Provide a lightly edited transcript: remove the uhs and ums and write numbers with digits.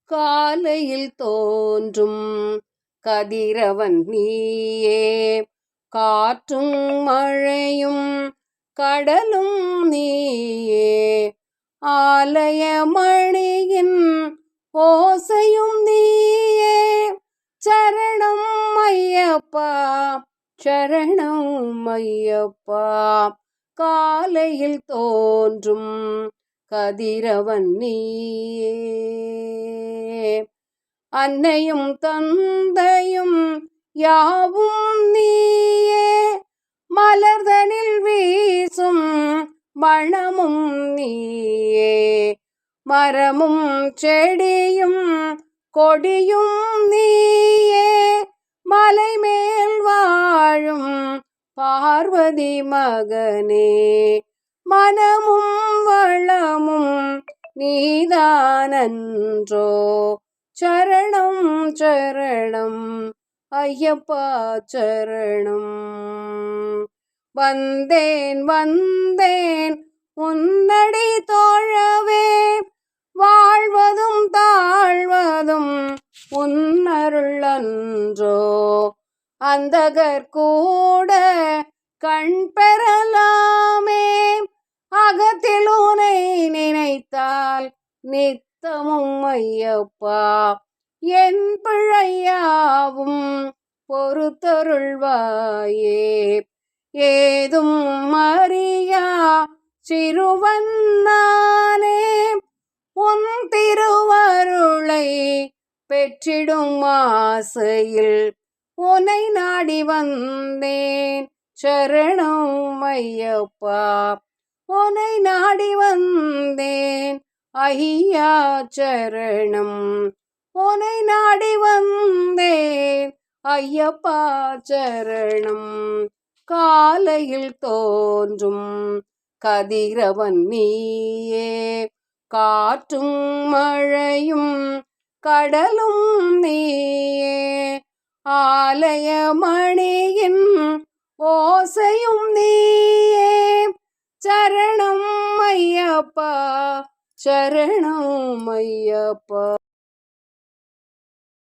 காலையில் தோன்றும் கதிரவன் நீயே, காற்றும் மழையும் கடலும் நீயே, ஆலய மணியின் ஓசையும் நீயே. சரணம் ஐயப்பா, சரணம் ஐயப்பா. காலையில் தோன்றும் கதிரவன் நீயே, அன்னையும் தந்தையும் யாவும் நீயே, மலர்தனில் வீசும் மணமும் நீயே, மரமும் செடியும் கொடியும் நீயே, மலை மேல் வாழும் பார்வதி மகனே, மனமும் வளமும் நீதானன்றோ. சரணம் சரணம் ஐயப்பா சரணம். வந்தேன் வந்தேன் உன்னடி தோழவே, வாழ்வதும் தாழ்வதும் உன்னருள் அன்றோ. அந்தகர் கூட கண் பெறலாமே, அகத்தில் உனை நினைத்தால் நித்தமும் ஐயப்பா. என் பிழையாவும் பொறுத்தருள்வாயே, ஏதும் அறியா சிறுவன் நானே, உன் திருவருளை பெற்றிடும் ஆசையில் உனை நாடி வந்தேன். சரணம் ஐயப்பா, உனை நாடி வந்தேன் ஐயா சரணம். உனை நாடி வந்தேன் ஐயப்பா சரணம். காலையில் தோன்றும் கதிரவன் நீயே, காற்றும் மழையும் கடலும் நீயே, ஆலய மணியின் ஓசையும் நீயே. சரணம் ஐயப்பா, சரணம் ஐயப்பா.